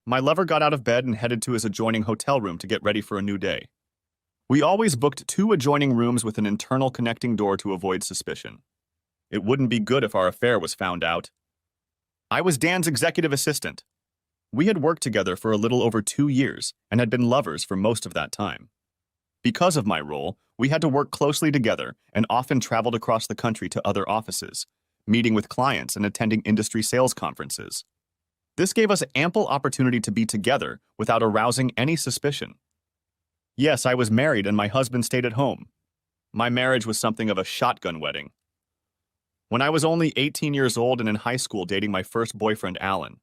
My lover got out of bed and headed to his adjoining hotel room to get ready for a new day. We always booked two adjoining rooms with an internal connecting door to avoid suspicion. It wouldn't be good if our affair was found out. I was Dan's executive assistant. We had worked together for a little over 2 years and had been lovers for most of that time. Because of my role, we had to work closely together and often traveled across the country to other offices, meeting with clients and attending industry sales conferences. This gave us ample opportunity to be together without arousing any suspicion. Yes, I was married and my husband stayed at home. My marriage was something of a shotgun wedding. When I was only 18 years old and in high school dating my first boyfriend, Alan.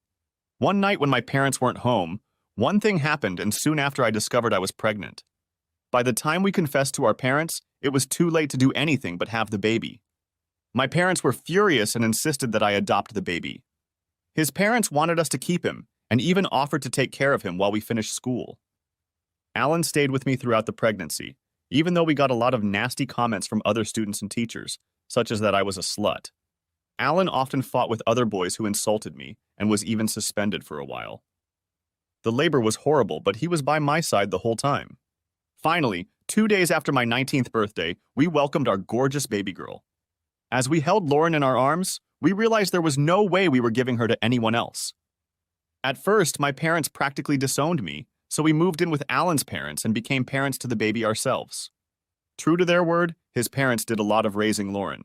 One night when my parents weren't home, one thing happened and soon after I discovered I was pregnant. By the time we confessed to our parents, it was too late to do anything but have the baby. My parents were furious and insisted that I adopt the baby. His parents wanted us to keep him and even offered to take care of him while we finished school. Alan stayed with me throughout the pregnancy, even though we got a lot of nasty comments from other students and teachers, such as that I was a slut. Alan often fought with other boys who insulted me and was even suspended for a while. The labor was horrible, but he was by my side the whole time. Finally, 2 days after my 19th birthday, we welcomed our gorgeous baby girl. As we held Lauren in our arms, we realized there was no way we were giving her to anyone else. At first, my parents practically disowned me, so we moved in with Alan's parents and became parents to the baby ourselves. True to their word, his parents did a lot of raising Lauren.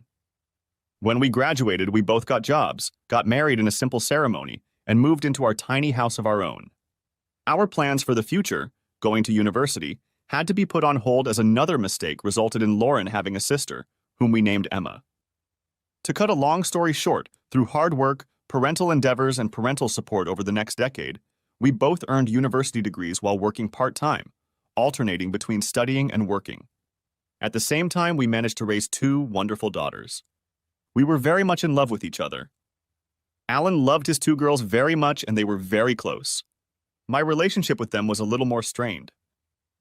When we graduated, we both got jobs, got married in a simple ceremony, and moved into our tiny house of our own. Our plans for the future, going to university, had to be put on hold as another mistake resulted in Lauren having a sister, whom we named Emma. To cut a long story short, through hard work, parental endeavors, and parental support over the next decade, we both earned university degrees while working part-time, alternating between studying and working. At the same time, we managed to raise two wonderful daughters. We were very much in love with each other. Alan loved his two girls very much and they were very close. My relationship with them was a little more strained.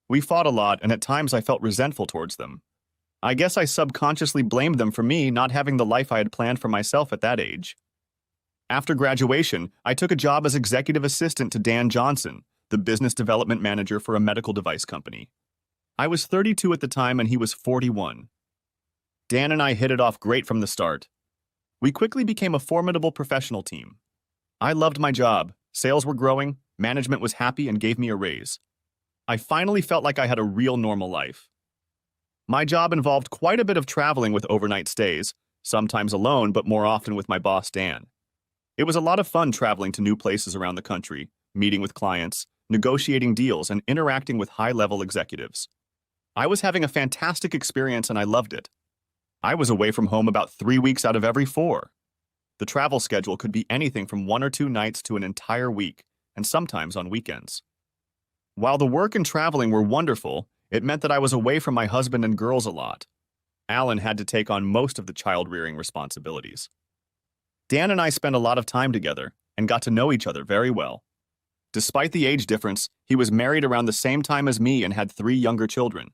We fought a lot and at times I felt resentful towards them. I guess I subconsciously blamed them for me not having the life I had planned for myself at that age. After graduation, I took a job as executive assistant to Dan Johnson, the business development manager for a medical device company. I was 32 at the time and he was 41. Dan and I hit it off great from the start. We quickly became a formidable professional team. I loved my job, sales were growing, management was happy and gave me a raise. I finally felt like I had a real normal life. My job involved quite a bit of traveling with overnight stays, sometimes alone but more often with my boss Dan. It was a lot of fun traveling to new places around the country, meeting with clients, negotiating deals, and interacting with high-level executives. I was having a fantastic experience and I loved it. I was away from home about 3 weeks out of every 4. The travel schedule could be anything from 1 or 2 nights to an entire week, and sometimes on weekends. While the work and traveling were wonderful, it meant that I was away from my husband and girls a lot. Alan had to take on most of the child-rearing responsibilities. Dan and I spent a lot of time together and got to know each other very well. Despite the age difference, he was married around the same time as me and had 3 younger children.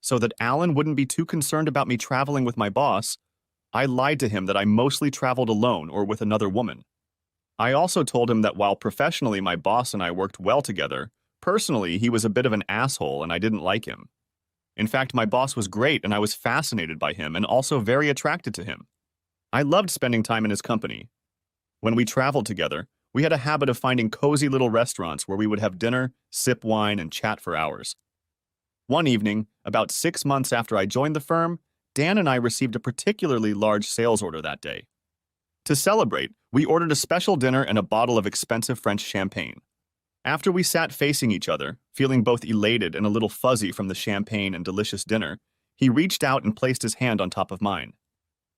So that Alan wouldn't be too concerned about me traveling with my boss, I lied to him that I mostly traveled alone or with another woman. I also told him that while professionally my boss and I worked well together, personally he was a bit of an asshole and I didn't like him. In fact, my boss was great and I was fascinated by him and also very attracted to him. I loved spending time in his company. When we traveled together, we had a habit of finding cozy little restaurants where we would have dinner, sip wine, and chat for hours. One evening, about 6 months after I joined the firm, Dan and I received a particularly large sales order that day. To celebrate, we ordered a special dinner and a bottle of expensive French champagne. After we sat facing each other, feeling both elated and a little fuzzy from the champagne and delicious dinner, he reached out and placed his hand on top of mine.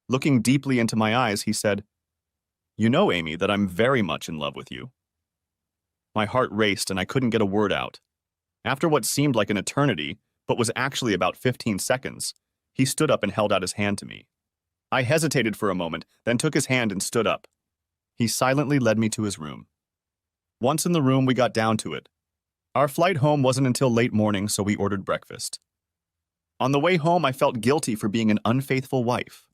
Looking deeply into my eyes, he said, "You know, Amy, that I'm very much in love with you." My heart raced and I couldn't get a word out. After what seemed like an eternity, but was actually about 15 seconds, he stood up and held out his hand to me. I hesitated for a moment, then took his hand and stood up. He silently led me to his room. Once in the room, we got down to it. Our flight home wasn't until late morning, so we ordered breakfast. On the way home, I felt guilty for being an unfaithful wife.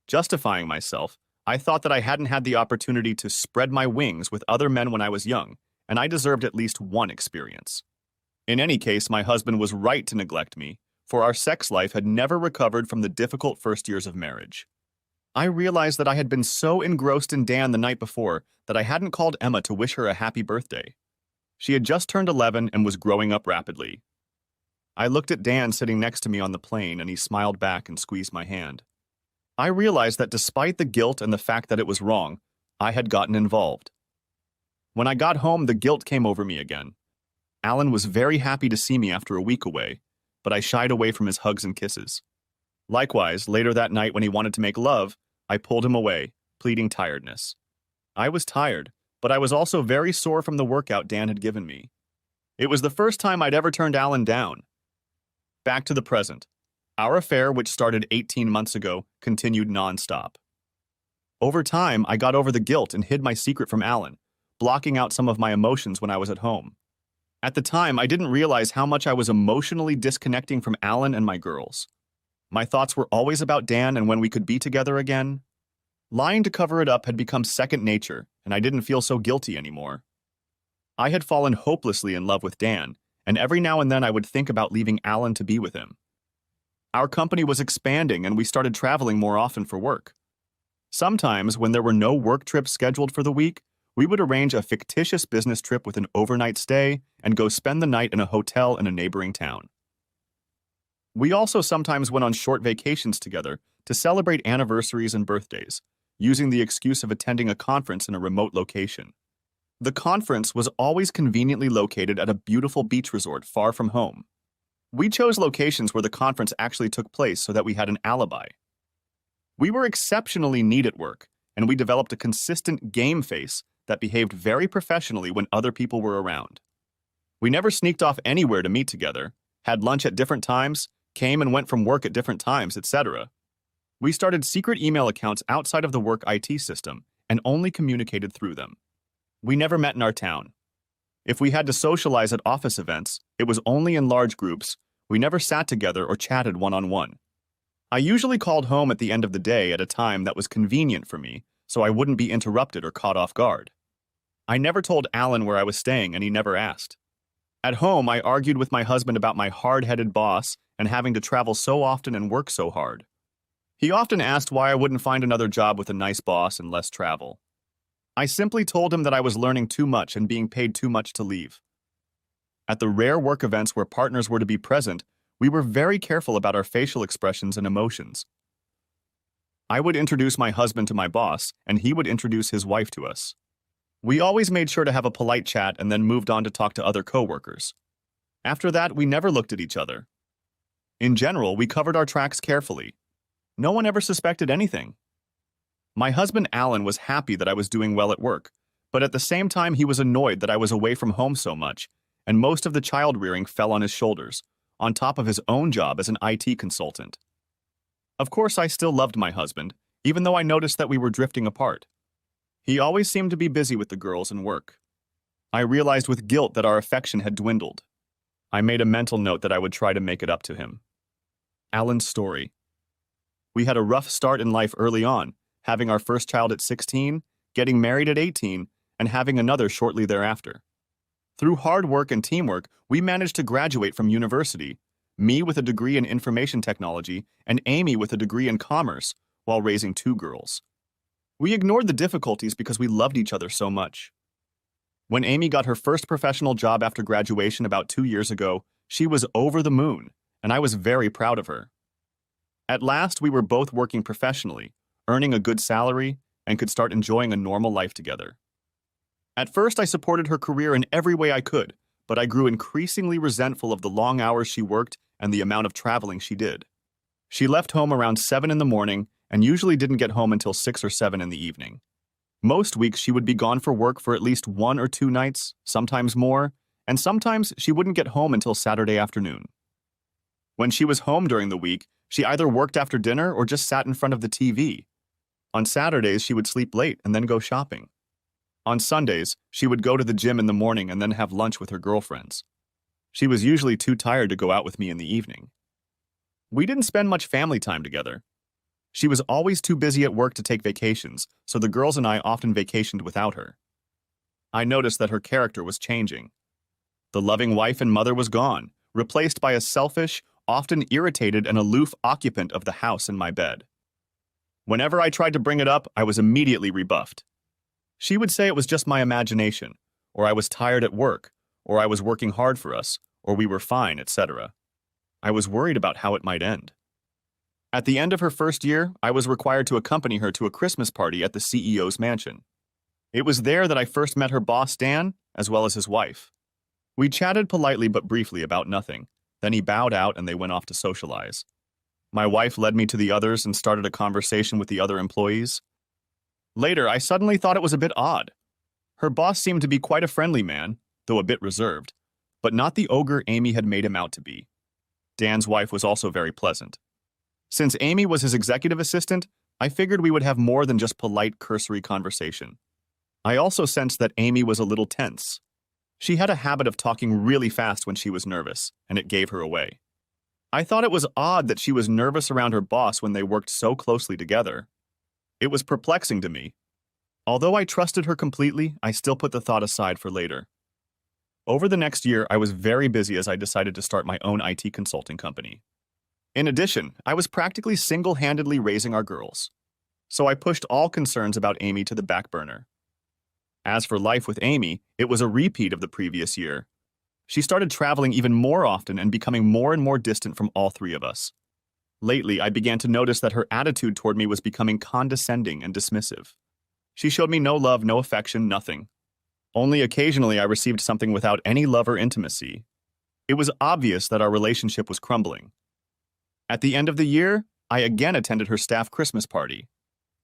Justifying myself, I thought that I hadn't had the opportunity to spread my wings with other men when I was young, and I deserved at least one experience. In any case, my husband was right to neglect me, for our sex life had never recovered from the difficult first years of marriage. I realized that I had been so engrossed in Dan the night before that I hadn't called Emma to wish her a happy birthday. She had just turned 11 and was growing up rapidly. I looked at Dan sitting next to me on the plane, and he smiled back and squeezed my hand. I realized that despite the guilt and the fact that it was wrong, I had gotten involved. When I got home, the guilt came over me again. Alan was very happy to see me after a week away, but I shied away from his hugs and kisses. Likewise, later that night when he wanted to make love, I pulled him away, pleading tiredness. I was tired, but I was also very sore from the workout Dan had given me. It was the first time I'd ever turned Alan down. Back to the present. Our affair, which started 18 months ago, continued nonstop. Over time, I got over the guilt and hid my secret from Alan, blocking out some of my emotions when I was at home. At the time, I didn't realize how much I was emotionally disconnecting from Alan and my girls. My thoughts were always about Dan and when we could be together again. Lying to cover it up had become second nature, and I didn't feel so guilty anymore. I had fallen hopelessly in love with Dan, and every now and then I would think about leaving Alan to be with him. Our company was expanding, and we started traveling more often for work. Sometimes, when there were no work trips scheduled for the week, we would arrange a fictitious business trip with an overnight stay and go spend the night in a hotel in a neighboring town. We also sometimes went on short vacations together to celebrate anniversaries and birthdays, using the excuse of attending a conference in a remote location. The conference was always conveniently located at a beautiful beach resort far from home. We chose locations where the conference actually took place so that we had an alibi. We were exceptionally neat at work, and we developed a consistent game face that behaved very professionally when other people were around. We never sneaked off anywhere to meet together, had lunch at different times, came and went from work at different times, etc. We started secret email accounts outside of the work IT system and only communicated through them. We never met in our town. If we had to socialize at office events, it was only in large groups. We never sat together or chatted one-on-one. I usually called home at the end of the day at a time that was convenient for me, so I wouldn't be interrupted or caught off guard. I never told Alan where I was staying, and he never asked. At home, I argued with my husband about my hard-headed boss and having to travel so often and work so hard. He often asked why I wouldn't find another job with a nice boss and less travel. I simply told him that I was learning too much and being paid too much to leave. At the rare work events where partners were to be present, we were very careful about our facial expressions and emotions. I would introduce my husband to my boss, and he would introduce his wife to us. We always made sure to have a polite chat and then moved on to talk to other coworkers. After that, we never looked at each other. In general, we covered our tracks carefully. No one ever suspected anything. My husband Alan was happy that I was doing well at work, but at the same time he was annoyed that I was away from home so much, and most of the child rearing fell on his shoulders, on top of his own job as an IT consultant. Of course, I still loved my husband, even though I noticed that we were drifting apart. He always seemed to be busy with the girls and work. I realized with guilt that our affection had dwindled. I made a mental note that I would try to make it up to him. Alan's story. We had a rough start in life early on, having our first child at 16, getting married at 18, and having another shortly thereafter. Through hard work and teamwork, we managed to graduate from university, me with a degree in information technology and Amy with a degree in commerce, while raising 2 girls. We ignored the difficulties because we loved each other so much. When Amy got her first professional job after graduation about 2 years ago, she was over the moon, and I was very proud of her. At last, we were both working professionally, earning a good salary, and could start enjoying a normal life together. At first, I supported her career in every way I could, but I grew increasingly resentful of the long hours she worked and the amount of traveling she did. She left home around 7 in the morning and usually didn't get home until 6 or 7 in the evening. Most weeks, she would be gone for work for at least 1 or 2 nights, sometimes more, and sometimes she wouldn't get home until Saturday afternoon. When she was home during the week, she either worked after dinner or just sat in front of the TV. On Saturdays, she would sleep late and then go shopping. On Sundays, she would go to the gym in the morning and then have lunch with her girlfriends. She was usually too tired to go out with me in the evening. We didn't spend much family time together. She was always too busy at work to take vacations, so the girls and I often vacationed without her. I noticed that her character was changing. The loving wife and mother was gone, replaced by a selfish, often irritated and aloof occupant of the house in my bed. Whenever I tried to bring it up, I was immediately rebuffed. She would say it was just my imagination, or I was tired at work, or I was working hard for us, or we were fine, etc. I was worried about how it might end. At the end of her first year, I was required to accompany her to a Christmas party at the CEO's mansion. It was there that I first met her boss, Dan, as well as his wife. We chatted politely but briefly about nothing. Then he bowed out and they went off to socialize. My wife led me to the others and started a conversation with the other employees. Later, I suddenly thought it was a bit odd. Her boss seemed to be quite a friendly man, though a bit reserved, but not the ogre Amy had made him out to be. Dan's wife was also very pleasant. Since Amy was his executive assistant, I figured we would have more than just polite, cursory conversation. I also sensed that Amy was a little tense. She had a habit of talking really fast when she was nervous, and it gave her away. I thought it was odd that she was nervous around her boss when they worked so closely together. It was perplexing to me. Although I trusted her completely, I still put the thought aside for later. Over the next year, I was very busy as I decided to start my own IT consulting company. In addition, I was practically single-handedly raising our girls. So I pushed all concerns about Amy to the back burner. As for life with Amy, it was a repeat of the previous year. She started traveling even more often and becoming more and more distant from all three of us. Lately, I began to notice that her attitude toward me was becoming condescending and dismissive. She showed me no love, no affection, nothing. Only occasionally I received something without any love or intimacy. It was obvious that our relationship was crumbling. At the end of the year, I again attended her staff Christmas party.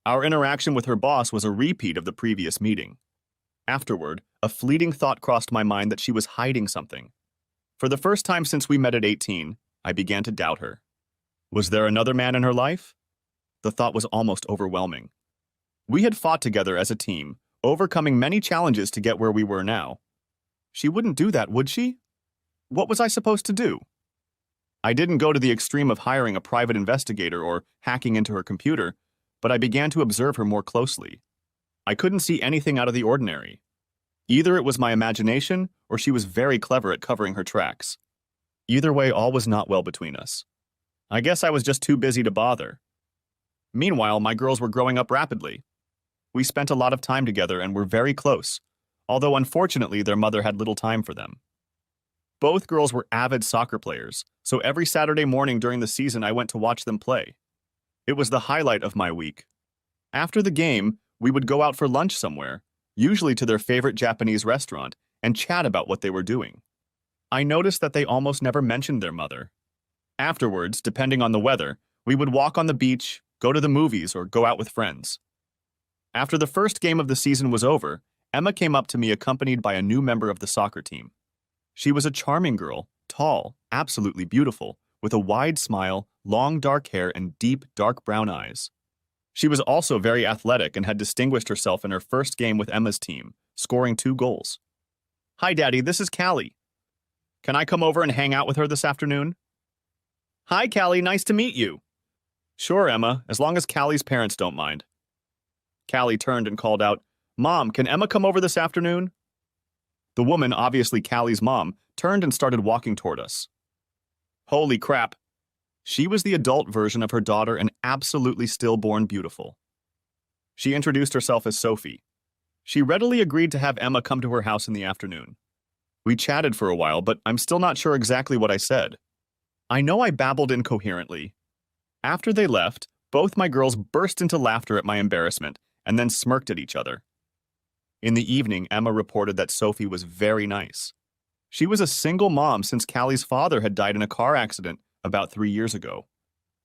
Our interaction with her boss was a repeat of the previous meeting. Afterward, a fleeting thought crossed my mind that she was hiding something. For the first time since we met at 18, I began to doubt her. Was there another man in her life? The thought was almost overwhelming. We had fought together as a team, overcoming many challenges to get where we were now. She wouldn't do that, would she? What was I supposed to do? I didn't go to the extreme of hiring a private investigator or hacking into her computer, but I began to observe her more closely. I couldn't see anything out of the ordinary. Either it was my imagination, or she was very clever at covering her tracks. Either way, all was not well between us. I guess I was just too busy to bother. Meanwhile, my girls were growing up rapidly. We spent a lot of time together and were very close, although unfortunately their mother had little time for them. Both girls were avid soccer players, so every Saturday morning during the season I went to watch them play. It was the highlight of my week. After the game, we would go out for lunch somewhere, usually to their favorite Japanese restaurant, and chat about what they were doing. I noticed that they almost never mentioned their mother. Afterwards, depending on the weather, we would walk on the beach, go to the movies, or go out with friends. After the first game of the season was over, Emma came up to me accompanied by a new member of the soccer team. She was a charming girl, tall, absolutely beautiful, with a wide smile, long dark hair, and deep, dark brown eyes. She was also very athletic and had distinguished herself in her first game with Emma's team, scoring 2 goals. "Hi, Daddy, this is Callie. Can I come over and hang out with her this afternoon?" "Hi, Callie, nice to meet you." "Sure, Emma, as long as Callie's parents don't mind." Callie turned and called out, "Mom, can Emma come over this afternoon?" The woman, obviously Callie's mom, turned and started walking toward us. Holy crap. She was the adult version of her daughter and absolutely stillborn beautiful. She introduced herself as Sophie. She readily agreed to have Emma come to her house in the afternoon. We chatted for a while, but I'm still not sure exactly what I said. I know I babbled incoherently. After they left, both my girls burst into laughter at my embarrassment and then smirked at each other. In the evening, Emma reported that Sophie was very nice. She was a single mom since Callie's father had died in a car accident about 3 years ago.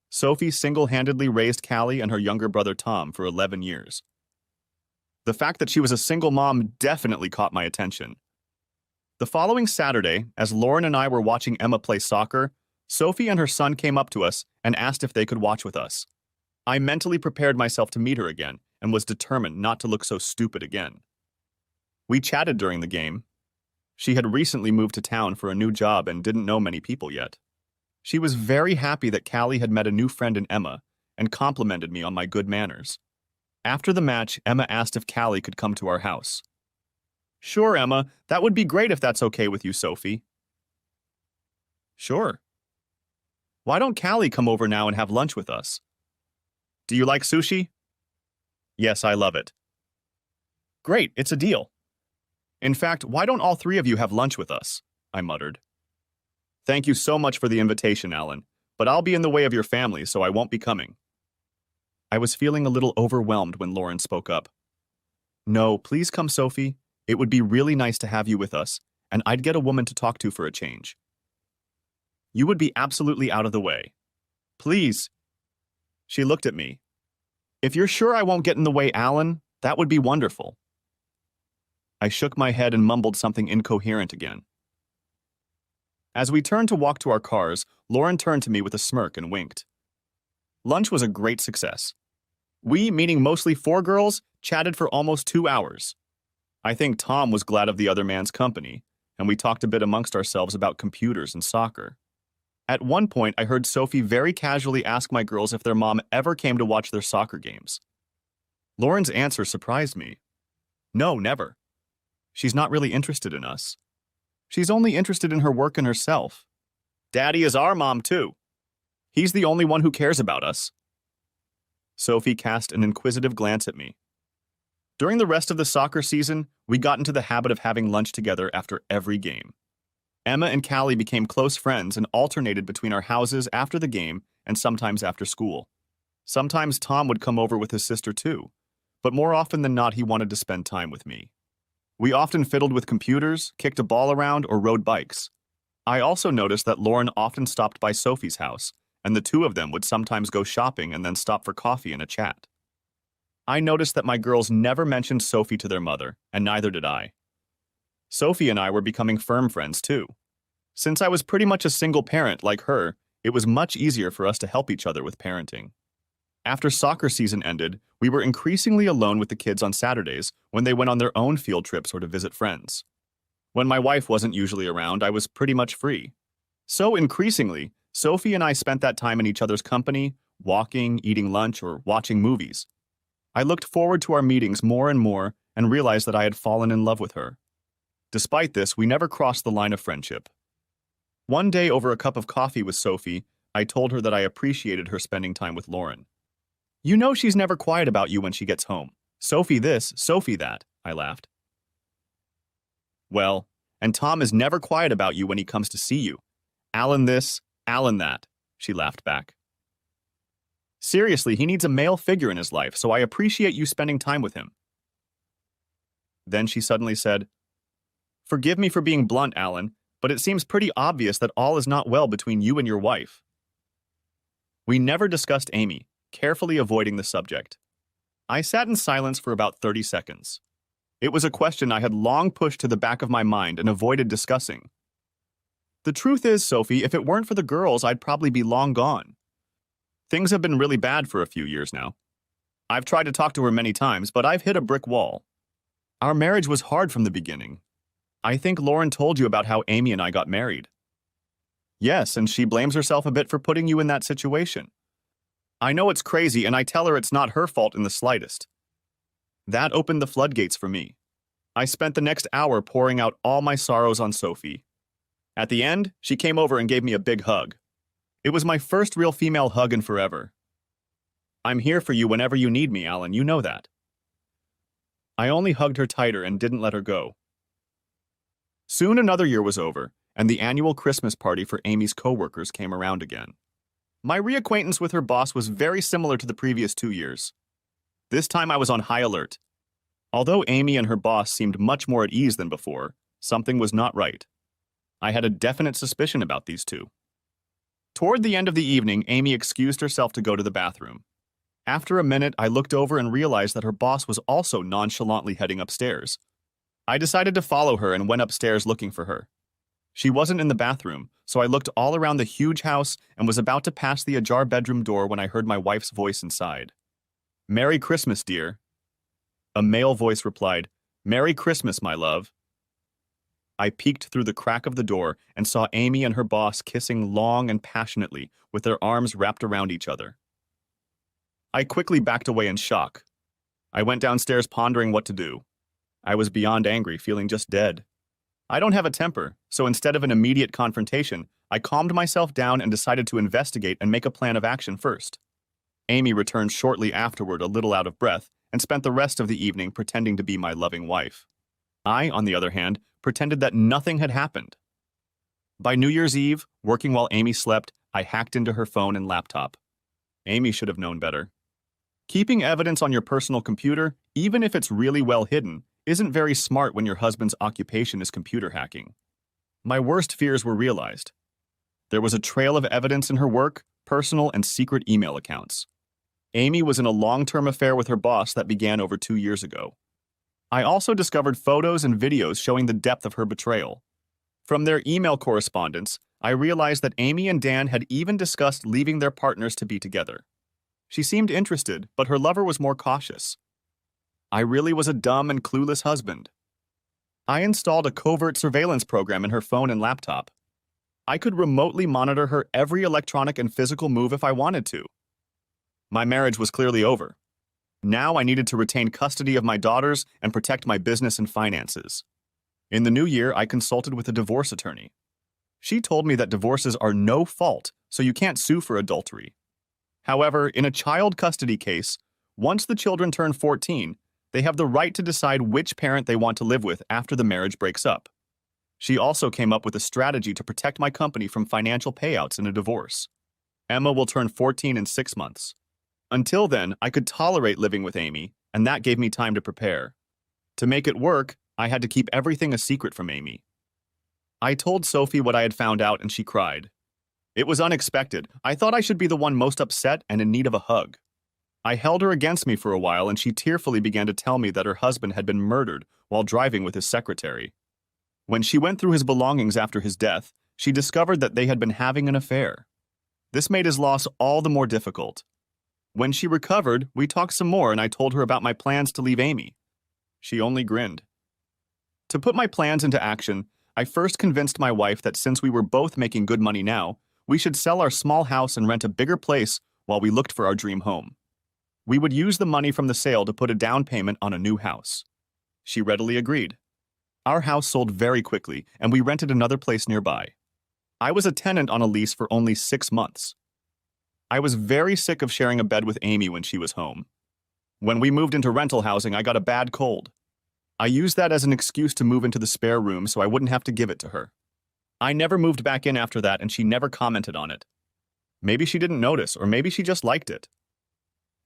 Sophie single-handedly raised Callie and her younger brother Tom for 11 years. The fact that she was a single mom definitely caught my attention. The following Saturday, as Lauren and I were watching Emma play soccer, Sophie and her son came up to us and asked if they could watch with us. I mentally prepared myself to meet her again and was determined not to look so stupid again. We chatted during the game. She had recently moved to town for a new job and didn't know many people yet. She was very happy that Callie had met a new friend in Emma and complimented me on my good manners. After the match, Emma asked if Callie could come to our house. Sure, Emma, that would be great if that's okay with you, Sophie. Sure. Why don't Callie come over now and have lunch with us? Do you like sushi? Yes, I love it. Great, it's a deal. In fact, why don't all three of you have lunch with us? I muttered. Thank you so much for the invitation, Alan, but I'll be in the way of your family, so I won't be coming. I was feeling a little overwhelmed when Lauren spoke up. No, please come, Sophie. It would be really nice to have you with us, and I'd get a woman to talk to for a change. You would be absolutely out of the way. Please. She looked at me. If you're sure I won't get in the way, Alan, that would be wonderful. I shook my head and mumbled something incoherent again. As we turned to walk to our cars, Lauren turned to me with a smirk and winked. Lunch was a great success. We, meaning mostly four girls, chatted for almost 2 hours. I think Tom was glad of the other man's company, and we talked a bit amongst ourselves about computers and soccer. At one point, I heard Sophie very casually ask my girls if their mom ever came to watch their soccer games. Lauren's answer surprised me. No, never. She's not really interested in us. She's only interested in her work and herself. Daddy is our mom, too. He's the only one who cares about us. Sophie cast an inquisitive glance at me. During the rest of the soccer season, we got into the habit of having lunch together after every game. Emma and Callie became close friends and alternated between our houses after the game and sometimes after school. Sometimes Tom would come over with his sister too, but more often than not he wanted to spend time with me. We often fiddled with computers, kicked a ball around, or rode bikes. I also noticed that Lauren often stopped by Sophie's house, and the two of them would sometimes go shopping and then stop for coffee and a chat. I noticed that my girls never mentioned Sophie to their mother, and neither did I. Sophie and I were becoming firm friends too. Since I was pretty much a single parent like her, it was much easier for us to help each other with parenting. After soccer season ended, we were increasingly alone with the kids on Saturdays when they went on their own field trips or to visit friends. When my wife wasn't usually around, I was pretty much free. So increasingly, Sophie and I spent that time in each other's company, walking, eating lunch, or watching movies. I looked forward to our meetings more and more and realized that I had fallen in love with her. Despite this, we never crossed the line of friendship. One day over a cup of coffee with Sophie, I told her that I appreciated her spending time with Lauren. You know she's never quiet about you when she gets home. Sophie this, Sophie that, I laughed. Well, and Tom is never quiet about you when he comes to see you. Alan this, Alan that, she laughed back. Seriously, he needs a male figure in his life, so I appreciate you spending time with him. Then she suddenly said, Forgive me for being blunt, Alan, but it seems pretty obvious that all is not well between you and your wife. We never discussed Amy, carefully avoiding the subject. I sat in silence for about 30 seconds. It was a question I had long pushed to the back of my mind and avoided discussing. The truth is, Sophie, if it weren't for the girls, I'd probably be long gone. Things have been really bad for a few years now. I've tried to talk to her many times, but I've hit a brick wall. Our marriage was hard from the beginning. I think Lauren told you about how Amy and I got married. Yes, and she blames herself a bit for putting you in that situation. I know it's crazy, and I tell her it's not her fault in the slightest. That opened the floodgates for me. I spent the next hour pouring out all my sorrows on Sophie. At the end, she came over and gave me a big hug. It was my first real female hug in forever. I'm here for you whenever you need me, Alan, you know that. I only hugged her tighter and didn't let her go. Soon another year was over, and the annual Christmas party for Amy's coworkers came around again. My reacquaintance with her boss was very similar to the previous 2 years. This time I was on high alert. Although Amy and her boss seemed much more at ease than before, something was not right. I had a definite suspicion about these two. Toward the end of the evening, Amy excused herself to go to the bathroom. After a minute, I looked over and realized that her boss was also nonchalantly heading upstairs. I decided to follow her and went upstairs looking for her. She wasn't in the bathroom, so I looked all around the huge house and was about to pass the ajar bedroom door when I heard my wife's voice inside. Merry Christmas, dear. A male voice replied, Merry Christmas, my love. I peeked through the crack of the door and saw Amy and her boss kissing long and passionately with their arms wrapped around each other. I quickly backed away in shock. I went downstairs pondering what to do. I was beyond angry, feeling just dead. I don't have a temper, so instead of an immediate confrontation, I calmed myself down and decided to investigate and make a plan of action first. Amy returned shortly afterward, a little out of breath, and spent the rest of the evening pretending to be my loving wife. I, on the other hand, pretended that nothing had happened. By New Year's Eve, working while Amy slept, I hacked into her phone and laptop. Amy should have known better. Keeping evidence on your personal computer, even if it's really well hidden, isn't very smart when your husband's occupation is computer hacking. My worst fears were realized. There was a trail of evidence in her work, personal, and secret email accounts. Amy was in a long-term affair with her boss that began over 2 years ago. I also discovered photos and videos showing the depth of her betrayal. From their email correspondence, I realized that Amy and Dan had even discussed leaving their partners to be together. She seemed interested, but her lover was more cautious. I really was a dumb and clueless husband. I installed a covert surveillance program in her phone and laptop. I could remotely monitor her every electronic and physical move if I wanted to. My marriage was clearly over. Now I needed to retain custody of my daughters and protect my business and finances. In the new year, I consulted with a divorce attorney. She told me that divorces are no fault, so you can't sue for adultery. However, in a child custody case, once the children turn 14, they have the right to decide which parent they want to live with after the marriage breaks up. She also came up with a strategy to protect my company from financial payouts in a divorce. Emma will turn 14 in 6 months. Until then, I could tolerate living with Amy, and that gave me time to prepare. To make it work, I had to keep everything a secret from Amy. I told Sophie what I had found out, and she cried. It was unexpected. I thought I should be the one most upset and in need of a hug. I held her against me for a while, and she tearfully began to tell me that her husband had been murdered while driving with his secretary. When she went through his belongings after his death, she discovered that they had been having an affair. This made his loss all the more difficult. When she recovered, we talked some more, and I told her about my plans to leave Amy. She only grinned. To put my plans into action, I first convinced my wife that since we were both making good money now, we should sell our small house and rent a bigger place while we looked for our dream home. We would use the money from the sale to put a down payment on a new house. She readily agreed. Our house sold very quickly, and we rented another place nearby. I was a tenant on a lease for only 6 months. I was very sick of sharing a bed with Amy when she was home. When we moved into rental housing, I got a bad cold. I used that as an excuse to move into the spare room so I wouldn't have to give it to her. I never moved back in after that, and she never commented on it. Maybe she didn't notice, or maybe she just liked it.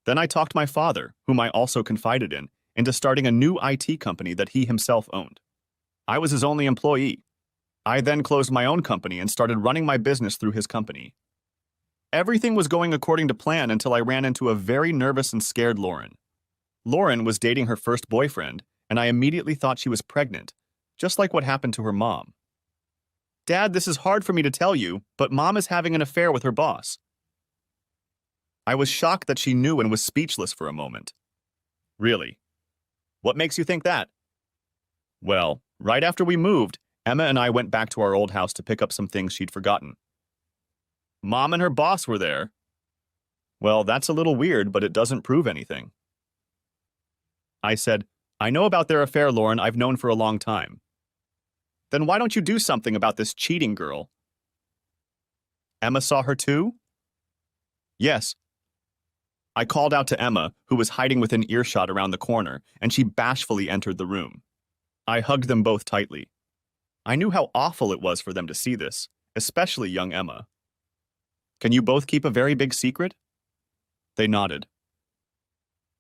Then I talked my father, whom I also confided in, into starting a new IT company that he himself owned. I was his only employee. I then closed my own company and started running my business through his company. Everything was going according to plan until I ran into a very nervous and scared Lauren. Lauren was dating her first boyfriend, and I immediately thought she was pregnant, just like what happened to her mom. Dad, this is hard for me to tell you, but Mom is having an affair with her boss. I was shocked that she knew and was speechless for a moment. Really? What makes you think that? Well, right after we moved, Emma and I went back to our old house to pick up some things she'd forgotten. Mom and her boss were there. Well, that's a little weird, but it doesn't prove anything. I said, I know about their affair, Lauren. I've known for a long time. Then why don't you do something about this cheating girl? Emma saw her too? Yes. I called out to Emma, who was hiding within earshot around the corner, and she bashfully entered the room. I hugged them both tightly. I knew how awful it was for them to see this, especially young Emma. Can you both keep a very big secret? They nodded.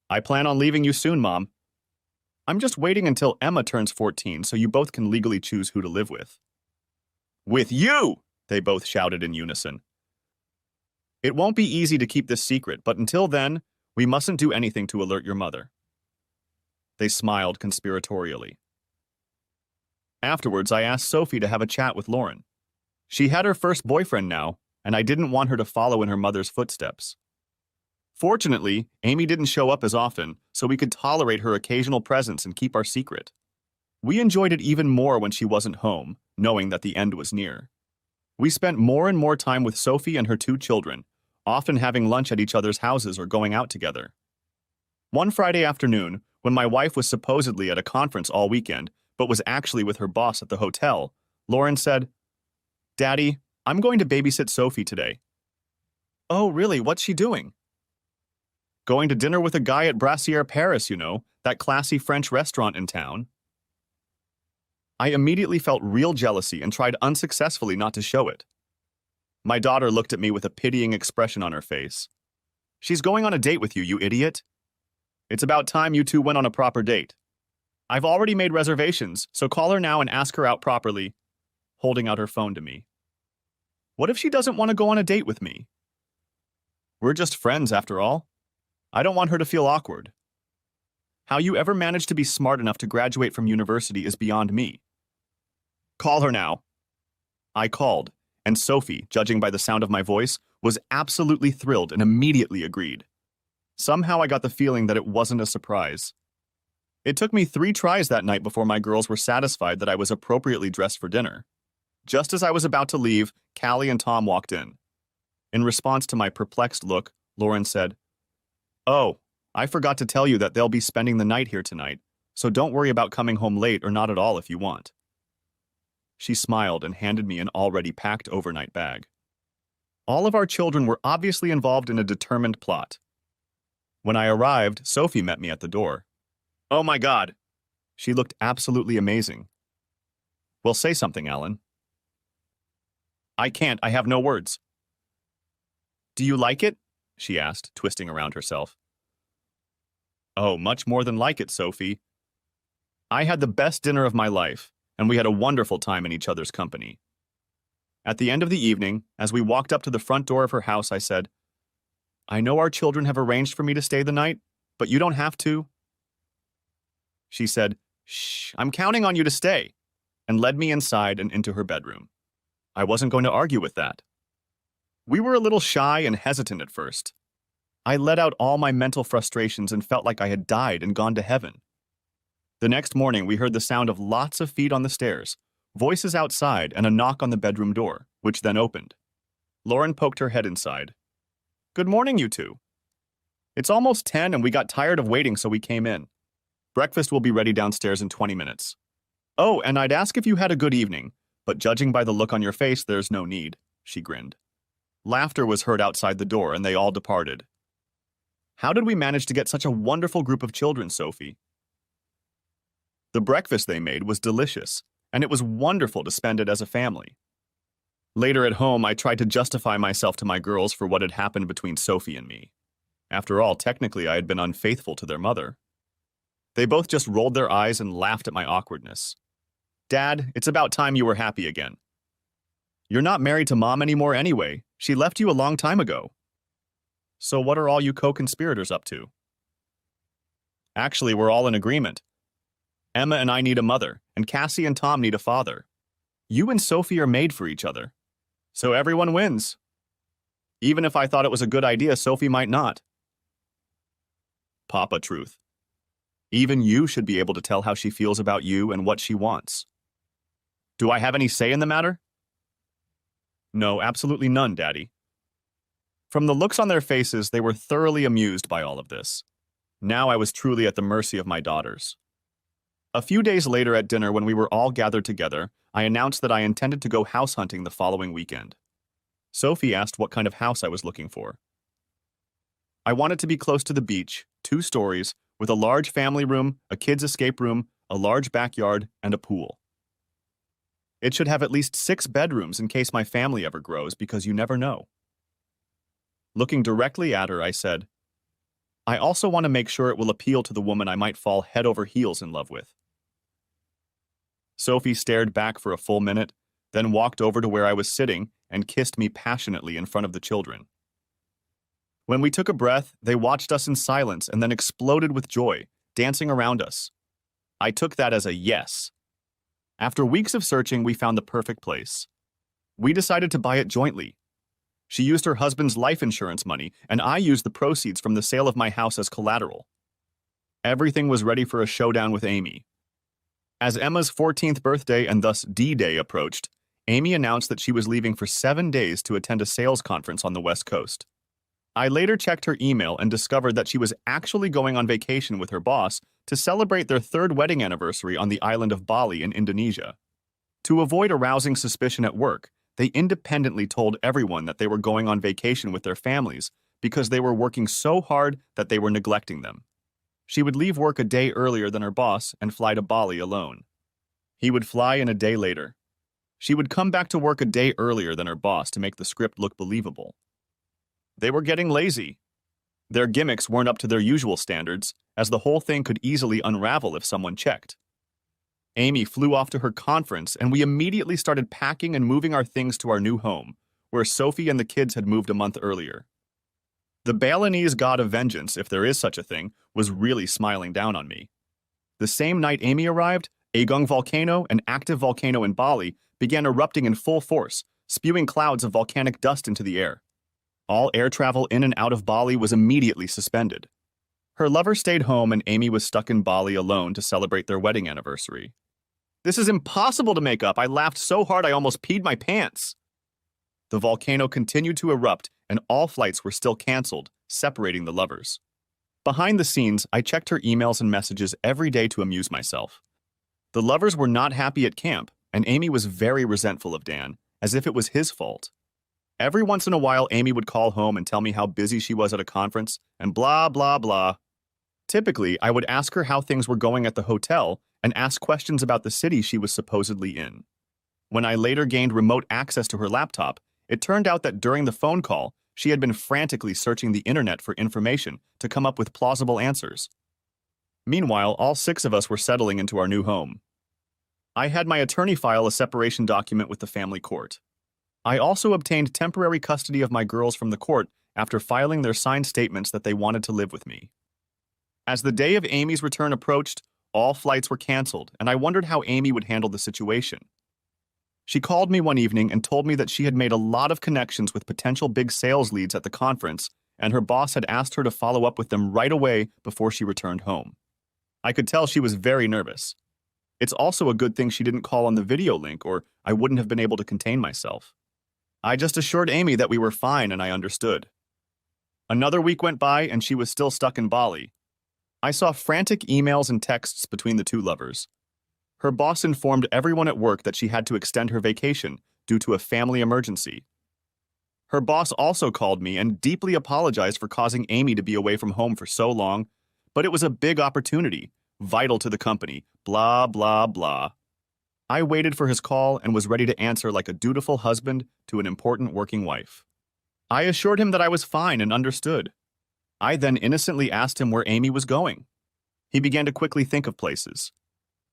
I plan on leaving you soon, Mom. I'm just waiting until Emma turns 14 so you both can legally choose who to live with. With you! They both shouted in unison. It won't be easy to keep this secret, but until then, we mustn't do anything to alert your mother. They smiled conspiratorially. Afterwards, I asked Sophie to have a chat with Lauren. She had her first boyfriend now, and I didn't want her to follow in her mother's footsteps. Fortunately, Amy didn't show up as often, so we could tolerate her occasional presence and keep our secret. We enjoyed it even more when she wasn't home, knowing that the end was near. We spent more and more time with Sophie and her 2 children, often having lunch at each other's houses or going out together. One Friday afternoon, When my wife was supposedly at a conference all weekend, but was actually with her boss at the hotel, Lauren said, "Daddy, I'm going to babysit Sophie today." "Oh, really? What's she doing?" "Going to dinner with a guy at Brassiere Paris, that classy French restaurant in town." I immediately felt real jealousy and tried unsuccessfully not to show it. My daughter looked at me with a pitying expression on her face. "She's going on a date with you, you idiot. It's about time you two went on a proper date. I've already made reservations, so call her now and ask her out properly," holding out her phone to me. "What if she doesn't want to go on a date with me? We're just friends after all. I don't want her to feel awkward. How you ever managed to be smart enough to graduate from university is beyond me. Call her now." I called, and Sophie, judging by the sound of my voice, was absolutely thrilled and immediately agreed. Somehow I got the feeling that it wasn't a surprise. It took me 3 tries that night before my girls were satisfied that I was appropriately dressed for dinner. Just as I was about to leave, Callie and Tom walked in. In response to my perplexed look, Lauren said, "Oh, I forgot to tell you that they'll be spending the night here tonight, so don't worry about coming home late or not at all if you want." She smiled and handed me an already packed overnight bag. All of our children were obviously involved in a determined plot. When I arrived, Sophie met me at the door. "Oh my God." She looked absolutely amazing. "Well, say something, Alan." "I can't. I have no words." "Do you like it?" she asked, twisting around herself. "Oh, much more than like it, Sophie. I had the best dinner of my life, and we had a wonderful time in each other's company." At the end of the evening, as we walked up to the front door of her house, I said, "I know our children have arranged for me to stay the night, but you don't have to." She said, "Shh, I'm counting on you to stay," and led me inside and into her bedroom. I wasn't going to argue with that. We were a little shy and hesitant at first. I let out all my mental frustrations and felt like I had died and gone to heaven. The next morning, we heard the sound of lots of feet on the stairs, voices outside, and a knock on the bedroom door, which then opened. Lauren poked her head inside. "Good morning, you two. It's almost 10 and we got tired of waiting, so we came in. Breakfast will be ready downstairs in 20 minutes. Oh, and I'd ask if you had a good evening, but judging by the look on your face, there's no need," she grinned. Laughter was heard outside the door, and they all departed. "How did we manage to get such a wonderful group of children, Sophie?" The breakfast they made was delicious, and it was wonderful to spend it as a family. Later at home, I tried to justify myself to my girls for what had happened between Sophie and me. After all, technically, I had been unfaithful to their mother. They both just rolled their eyes and laughed at my awkwardness. "Dad, it's about time you were happy again. You're not married to Mom anymore anyway. She left you a long time ago. So what are all you co-conspirators up to?" "Actually, we're all in agreement. Emma and I need a mother, and Cassie and Tom need a father. You and Sophie are made for each other. So everyone wins. Even if I thought it was a good idea, Sophie might not." Papa truth. Even you should be able to tell how she feels about you and what she wants. Do I have any say in the matter? No, absolutely none, Daddy. From the looks on their faces, they were thoroughly amused by all of this. Now I was truly at the mercy of my daughters. A few days later at dinner, when we were all gathered together, I announced that I intended to go house hunting the following weekend. Sophie asked what kind of house I was looking for. I wanted to be close to the beach, 2 stories, with a large family room, a kids' escape room, a large backyard, and a pool. It should have at least 6 bedrooms in case my family ever grows, because you never know. Looking directly at her, I said, "I also want to make sure it will appeal to the woman I might fall head over heels in love with." Sophie stared back for a full minute, then walked over to where I was sitting and kissed me passionately in front of the children. When we took a breath, they watched us in silence and then exploded with joy, dancing around us. I took that as a yes. After weeks of searching, we found the perfect place. We decided to buy it jointly. She used her husband's life insurance money, and I used the proceeds from the sale of my house as collateral. Everything was ready for a showdown with Amy. As Emma's 14th birthday and thus D-Day approached, Amy announced that she was leaving for 7 days to attend a sales conference on the West Coast. I later checked her email and discovered that she was actually going on vacation with her boss to celebrate their third wedding anniversary on the island of Bali in Indonesia. To avoid arousing suspicion at work, they independently told everyone that they were going on vacation with their families because they were working so hard that they were neglecting them. She would leave work a day earlier than her boss and fly to Bali alone. He would fly in a day later. She would come back to work a day earlier than her boss to make the script look believable. They were getting lazy. Their gimmicks weren't up to their usual standards, as the whole thing could easily unravel if someone checked. Amy flew off to her conference, and we immediately started packing and moving our things to our new home, where Sophie and the kids had moved a month earlier. The Balinese god of vengeance, if there is such a thing, was really smiling down on me. The same night Amy arrived, Agung volcano, an active volcano in Bali, began erupting in full force, spewing clouds of volcanic dust into the air. All air travel in and out of Bali was immediately suspended. Her lover stayed home and Amy was stuck in Bali alone to celebrate their wedding anniversary. "This is impossible to make up. I laughed so hard I almost peed my pants." The volcano continued to erupt and all flights were still canceled, separating the lovers. Behind the scenes, I checked her emails and messages every day to amuse myself. The lovers were not happy at camp, and Amy was very resentful of Dan, as if it was his fault. Every once in a while, Amy would call home and tell me how busy she was at a conference, and blah, blah, blah. Typically, I would ask her how things were going at the hotel and ask questions about the city she was supposedly in. When I later gained remote access to her laptop, it turned out that during the phone call, she had been frantically searching the internet for information to come up with plausible answers. Meanwhile, all 6 of us were settling into our new home. I had my attorney file a separation document with the family court. I also obtained temporary custody of my girls from the court after filing their signed statements that they wanted to live with me. As the day of Amy's return approached, all flights were canceled, and I wondered how Amy would handle the situation. She called me one evening and told me that she had made a lot of connections with potential big sales leads at the conference, and her boss had asked her to follow up with them right away before she returned home. I could tell she was very nervous. It's also a good thing she didn't call on the video link, or I wouldn't have been able to contain myself. I just assured Amy that we were fine and I understood. Another week went by and she was still stuck in Bali. I saw frantic emails and texts between the two lovers. Her boss informed everyone at work that she had to extend her vacation due to a family emergency. Her boss also called me and deeply apologized for causing Amy to be away from home for so long, but it was a big opportunity, vital to the company, blah, blah, blah. I waited for his call and was ready to answer like a dutiful husband to an important working wife. I assured him that I was fine and understood. I then innocently asked him where Amy was going. He began to quickly think of places.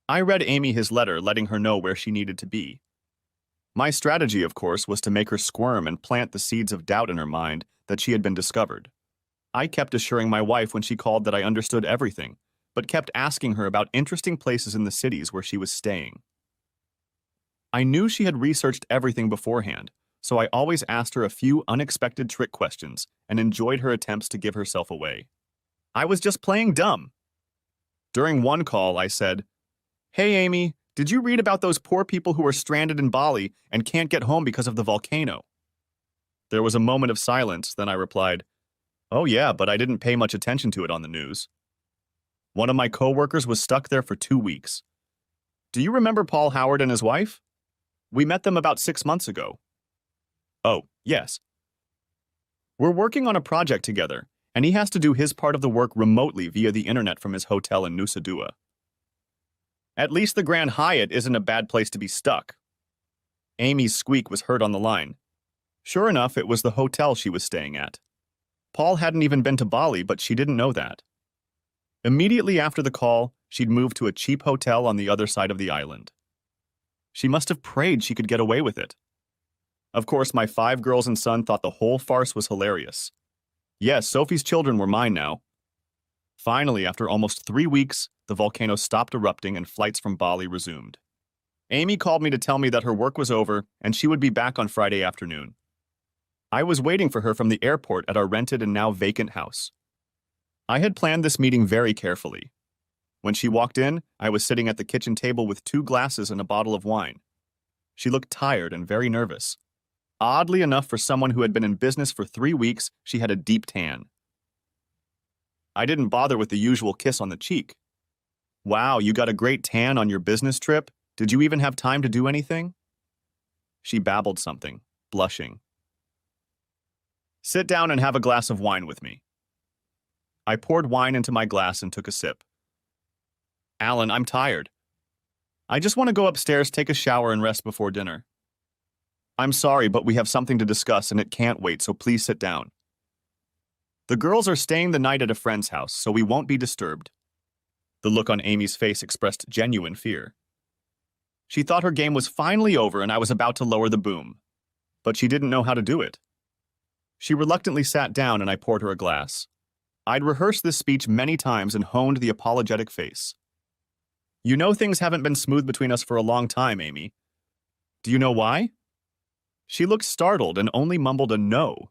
I read Amy his letter, letting her know where she needed to be. My strategy, of course, was to make her squirm and plant the seeds of doubt in her mind that she had been discovered. I kept assuring my wife when she called that I understood everything, but kept asking her about interesting places in the cities where she was staying. I knew she had researched everything beforehand, so I always asked her a few unexpected trick questions and enjoyed her attempts to give herself away. I was just playing dumb. During one call, I said, "Hey, Amy, did you read about those poor people who are stranded in Bali and can't get home because of the volcano?" There was a moment of silence, then I replied, "Oh yeah, but I didn't pay much attention to it on the news." One of my coworkers was stuck there for 2 weeks. "Do you remember Paul Howard and his wife? We met them about 6 months ago." "Oh, yes. We're working on a project together, and he has to do his part of the work remotely via the internet from his hotel in Nusa Dua. At least the Grand Hyatt isn't a bad place to be stuck." Amy's squeak was heard on the line. Sure enough, it was the hotel she was staying at. Paul hadn't even been to Bali, but she didn't know that. Immediately after the call, she'd moved to a cheap hotel on the other side of the island. She must have prayed she could get away with it. Of course, my 5 girls and son thought the whole farce was hilarious. Yes, Sophie's children were mine now. Finally, after almost 3 weeks, the volcano stopped erupting and flights from Bali resumed. Amy called me to tell me that her work was over and she would be back on Friday afternoon. I was waiting for her from the airport at our rented and now vacant house. I had planned this meeting very carefully. When she walked in, I was sitting at the kitchen table with 2 glasses and a bottle of wine. She looked tired and very nervous. Oddly enough, for someone who had been in business for 3 weeks, she had a deep tan. I didn't bother with the usual kiss on the cheek. Wow, you got a great tan on your business trip? Did you even have time to do anything? She babbled something, blushing. Sit down and have a glass of wine with me. I poured wine into my glass and took a sip. Alan, I'm tired. I just want to go upstairs, take a shower, and rest before dinner. I'm sorry, but we have something to discuss and it can't wait, so please sit down. The girls are staying the night at a friend's house, so we won't be disturbed. The look on Amy's face expressed genuine fear. She thought her game was finally over and I was about to lower the boom. But she didn't know how to do it. She reluctantly sat down and I poured her a glass. I'd rehearsed this speech many times and honed the apologetic face. You know things haven't been smooth between us for a long time, Amy. Do you know why? She looked startled and only mumbled a no.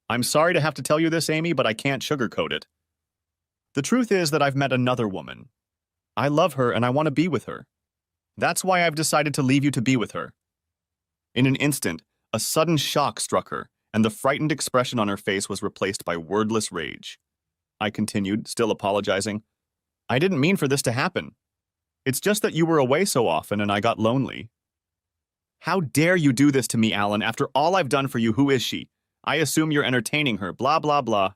I'm sorry to have to tell you this, Amy, but I can't sugarcoat it. The truth is that I've met another woman. I love her and I want to be with her. That's why I've decided to leave you to be with her. In an instant, a sudden shock struck her, and the frightened expression on her face was replaced by wordless rage. I continued, still apologizing. I didn't mean for this to happen. It's just that you were away so often and I got lonely. How dare you do this to me, Alan? After all I've done for you, who is she? I assume you're entertaining her, blah, blah, blah.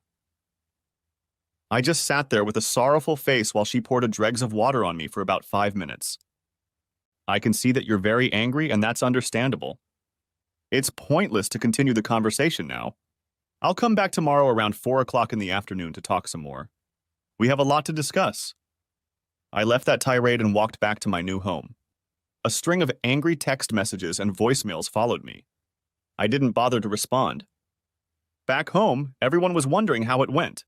I just sat there with a sorrowful face while she poured a dregs of water on me for about 5 minutes. I can see that you're very angry, and that's understandable. It's pointless to continue the conversation now. I'll come back tomorrow around 4 o'clock in the afternoon to talk some more. We have a lot to discuss. I left that tirade and walked back to my new home. A string of angry text messages and voicemails followed me. I didn't bother to respond. Back home, everyone was wondering how it went.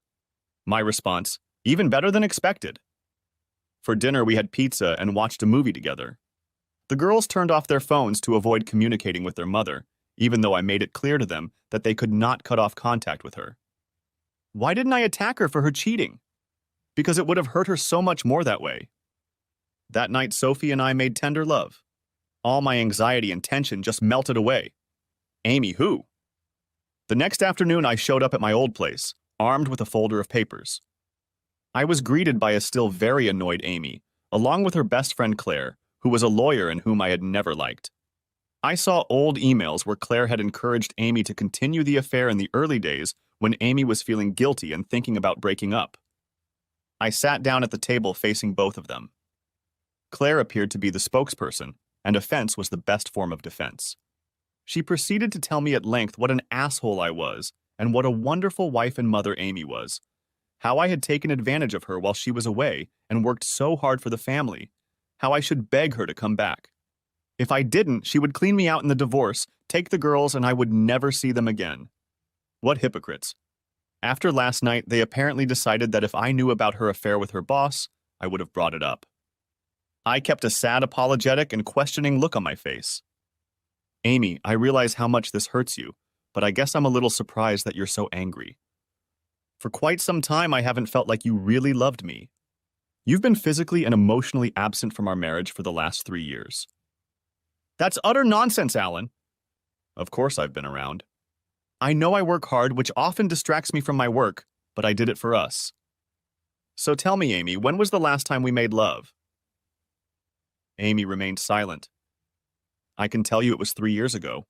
My response, even better than expected. For dinner, we had pizza and watched a movie together. The girls turned off their phones to avoid communicating with their mother, even though I made it clear to them that they could not cut off contact with her. Why didn't I attack her for her cheating? Because it would have hurt her so much more that way. That night, Sophie and I made tender love. All my anxiety and tension just melted away. Amy, who? The next afternoon, I showed up at my old place, armed with a folder of papers. I was greeted by a still very annoyed Amy, along with her best friend Claire, who was a lawyer and whom I had never liked. I saw old emails where Claire had encouraged Amy to continue the affair in the early days when Amy was feeling guilty and thinking about breaking up. I sat down at the table facing both of them. Claire appeared to be the spokesperson, and offense was the best form of defense. She proceeded to tell me at length what an asshole I was and what a wonderful wife and mother Amy was, how I had taken advantage of her while she was away and worked so hard for the family, how I should beg her to come back. If I didn't, she would clean me out in the divorce, take the girls, and I would never see them again. What hypocrites. After last night, they apparently decided that if I knew about her affair with her boss, I would have brought it up. I kept a sad, apologetic, and questioning look on my face. Amy, I realize how much this hurts you, but I guess I'm a little surprised that you're so angry. For quite some time, I haven't felt like you really loved me. You've been physically and emotionally absent from our marriage for the last 3 years. That's utter nonsense, Alan. Of course I've been around. I know I work hard, which often distracts me from my work, but I did it for us. So tell me, Amy, when was the last time we made love? Amy remained silent. I can tell you it was 3 years ago.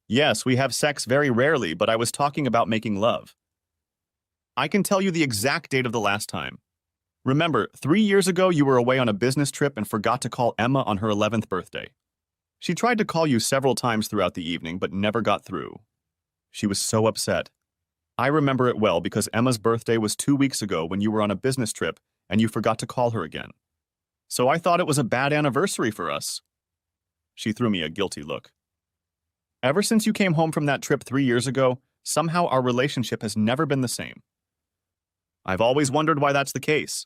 Yes, we have sex very rarely, but I was talking about making love. I can tell you the exact date of the last time. Remember, 3 years ago you were away on a business trip and forgot to call Emma on her 11th birthday. She tried to call you several times throughout the evening, but never got through. She was so upset. I remember it well because Emma's birthday was 2 weeks ago when you were on a business trip and you forgot to call her again. So I thought it was a bad anniversary for us. She threw me a guilty look. Ever since you came home from that trip 3 years ago, somehow our relationship has never been the same. I've always wondered why that's the case.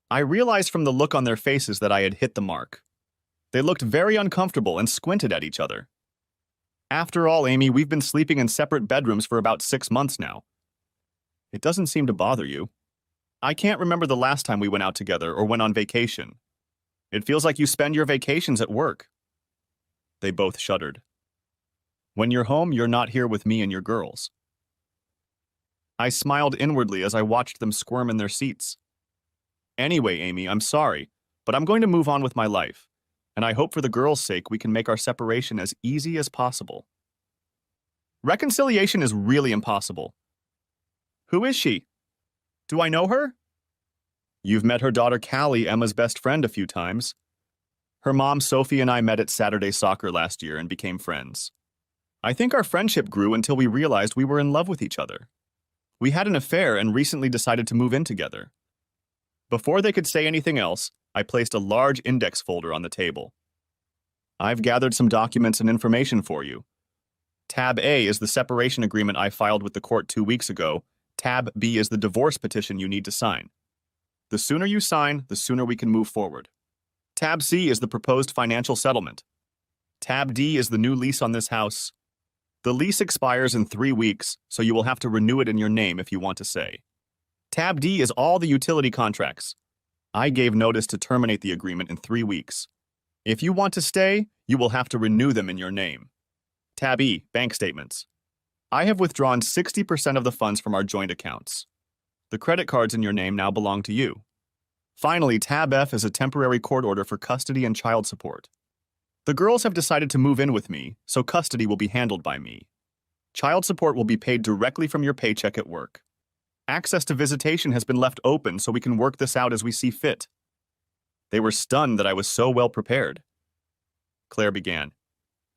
I realized from the look on their faces that I had hit the mark. They looked very uncomfortable and squinted at each other. After all, Amy, we've been sleeping in separate bedrooms for about 6 months now. It doesn't seem to bother you. I can't remember the last time we went out together or went on vacation. It feels like you spend your vacations at work. They both shuddered. When you're home, you're not here with me and your girls. I smiled inwardly as I watched them squirm in their seats. Anyway, Amy, I'm sorry, but I'm going to move on with my life, and I hope for the girls' sake we can make our separation as easy as possible. Reconciliation is really impossible. Who is she? Do I know her? You've met her daughter Callie, Emma's best friend, a few times. Her mom Sophie and I met at Saturday soccer last year and became friends. I think our friendship grew until we realized we were in love with each other. We had an affair and recently decided to move in together. Before they could say anything else, I placed a large index folder on the table. I've gathered some documents and information for you. Tab A is the separation agreement I filed with the court 2 weeks ago. Tab B is the divorce petition you need to sign. The sooner you sign, the sooner we can move forward. Tab C is the proposed financial settlement. Tab D is the new lease on this house. The lease expires in 3 weeks, so you will have to renew it in your name if you want to stay. Tab D is all the utility contracts. I gave notice to terminate the agreement in 3 weeks. If you want to stay, you will have to renew them in your name. Tab E, bank statements. I have withdrawn 60% of the funds from our joint accounts. The credit cards in your name now belong to you. Finally, Tab F is a temporary court order for custody and child support. The girls have decided to move in with me, so custody will be handled by me. Child support will be paid directly from your paycheck at work. Access to visitation has been left open so we can work this out as we see fit. They were stunned that I was so well prepared. Claire began.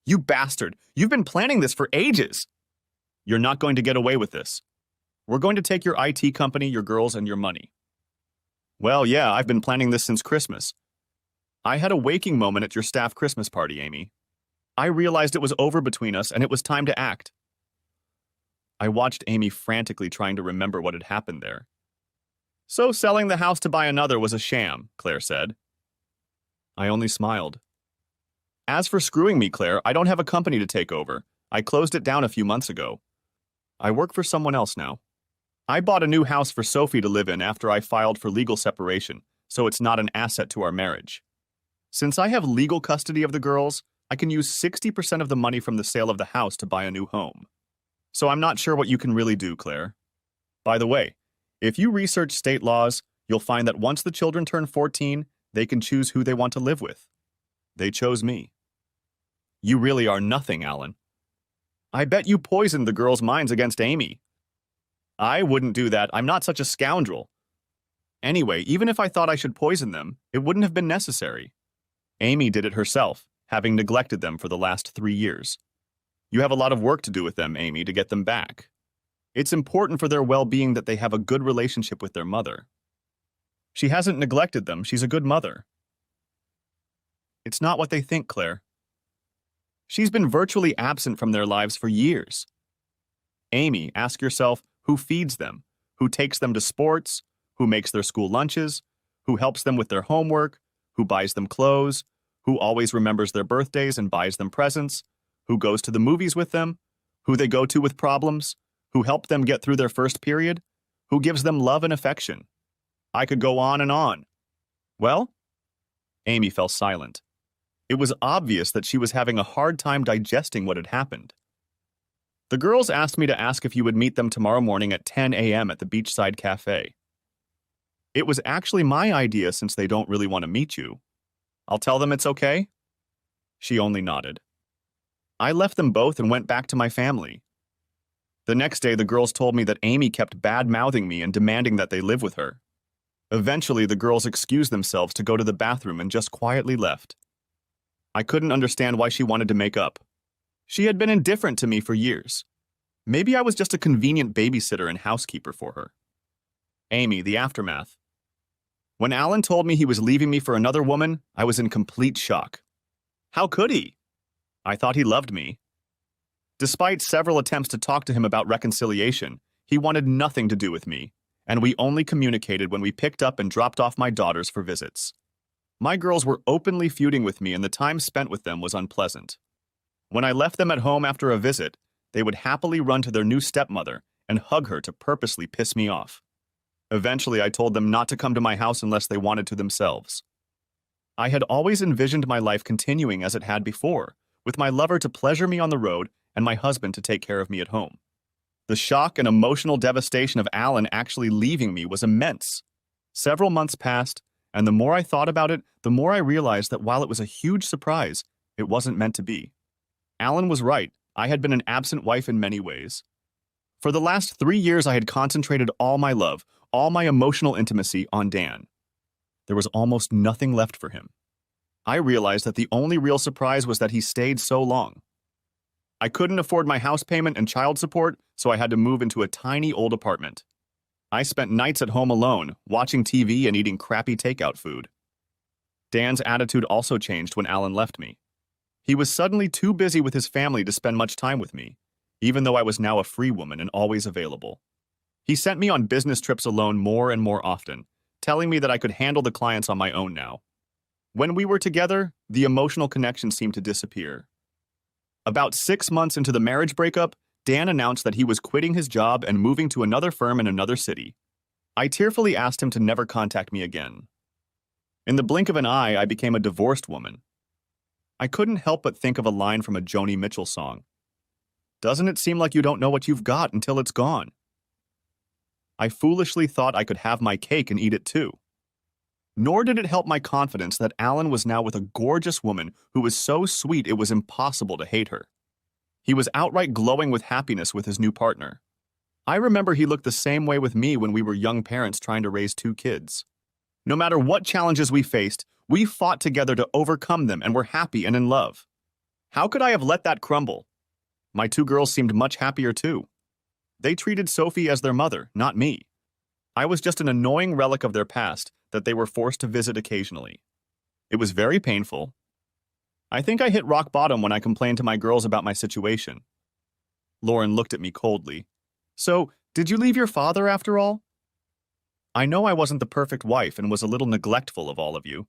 You bastard! You've been planning this for ages! You're not going to get away with this. We're going to take your IT company, your girls, and your money. Well, yeah, I've been planning this since Christmas. I had a waking moment at your staff Christmas party, Amy. I realized it was over between us and it was time to act. I watched Amy frantically trying to remember what had happened there. So selling the house to buy another was a sham, Claire said. I only smiled. As for screwing me, Claire, I don't have a company to take over. I closed it down a few months ago. I work for someone else now. I bought a new house for Sophie to live in after I filed for legal separation, so it's not an asset to our marriage. Since I have legal custody of the girls, I can use 60% of the money from the sale of the house to buy a new home. So I'm not sure what you can really do, Claire. By the way, if you research state laws, you'll find that once the children turn 14, they can choose who they want to live with. They chose me. You really are nothing, Alan. I bet you poisoned the girls' minds against Amy. I wouldn't do that. I'm not such a scoundrel. Anyway, even if I thought I should poison them, it wouldn't have been necessary. Amy did it herself, having neglected them for the last 3 years. You have a lot of work to do with them, Amy, to get them back. It's important for their well-being that they have a good relationship with their mother. She hasn't neglected them. She's a good mother. It's not what they think, Claire. She's been virtually absent from their lives for years. Amy, ask yourself, who feeds them? Who takes them to sports? Who makes their school lunches? Who helps them with their homework? Who buys them clothes? Who always remembers their birthdays and buys them presents? Who goes to the movies with them? Who they go to with problems? Who helped them get through their first period? Who gives them love and affection? I could go on and on. Well? Amy fell silent. It was obvious that she was having a hard time digesting what had happened. The girls asked me to ask if you would meet them tomorrow morning at 10 a.m. at the Beachside Cafe. It was actually my idea since they don't really want to meet you. I'll tell them it's okay? She only nodded. I left them both and went back to my family. The next day, the girls told me that Amy kept bad-mouthing me and demanding that they live with her. Eventually, the girls excused themselves to go to the bathroom and just quietly left. I couldn't understand why she wanted to make up. She had been indifferent to me for years. Maybe I was just a convenient babysitter and housekeeper for her. Amy, the aftermath. When Alan told me he was leaving me for another woman, I was in complete shock. How could he? I thought he loved me. Despite several attempts to talk to him about reconciliation, he wanted nothing to do with me, and we only communicated when we picked up and dropped off my daughters for visits. My girls were openly feuding with me, and the time spent with them was unpleasant. When I left them at home after a visit, they would happily run to their new stepmother and hug her to purposely piss me off. Eventually, I told them not to come to my house unless they wanted to themselves. I had always envisioned my life continuing as it had before, with my lover to pleasure me on the road and my husband to take care of me at home. The shock and emotional devastation of Alan actually leaving me was immense. Several months passed, and the more I thought about it, the more I realized that while it was a huge surprise, it wasn't meant to be. Alan was right. I had been an absent wife in many ways. For the last 3 years, I had concentrated all my love, all my emotional intimacy on Dan. There was almost nothing left for him. I realized that the only real surprise was that he stayed so long. I couldn't afford my house payment and child support, so I had to move into a tiny old apartment. I spent nights at home alone, watching TV and eating crappy takeout food. Dan's attitude also changed when Alan left me. He was suddenly too busy with his family to spend much time with me, even though I was now a free woman and always available. He sent me on business trips alone more and more often, telling me that I could handle the clients on my own now. When we were together, the emotional connection seemed to disappear. About 6 months into the marriage breakup, Dan announced that he was quitting his job and moving to another firm in another city. I tearfully asked him to never contact me again. In the blink of an eye, I became a divorced woman. I couldn't help but think of a line from a Joni Mitchell song. Doesn't it seem like you don't know what you've got until it's gone? I foolishly thought I could have my cake and eat it too. Nor did it help my confidence that Alan was now with a gorgeous woman who was so sweet it was impossible to hate her. He was outright glowing with happiness with his new partner. I remember he looked the same way with me when we were young parents trying to raise 2 kids. No matter what challenges we faced, we fought together to overcome them and were happy and in love. How could I have let that crumble? My 2 girls seemed much happier too. They treated Sophie as their mother, not me. I was just an annoying relic of their past that they were forced to visit occasionally. It was very painful. I think I hit rock bottom when I complained to my girls about my situation. Lauren looked at me coldly. So, did you leave your father after all? I know I wasn't the perfect wife and was a little neglectful of all of you,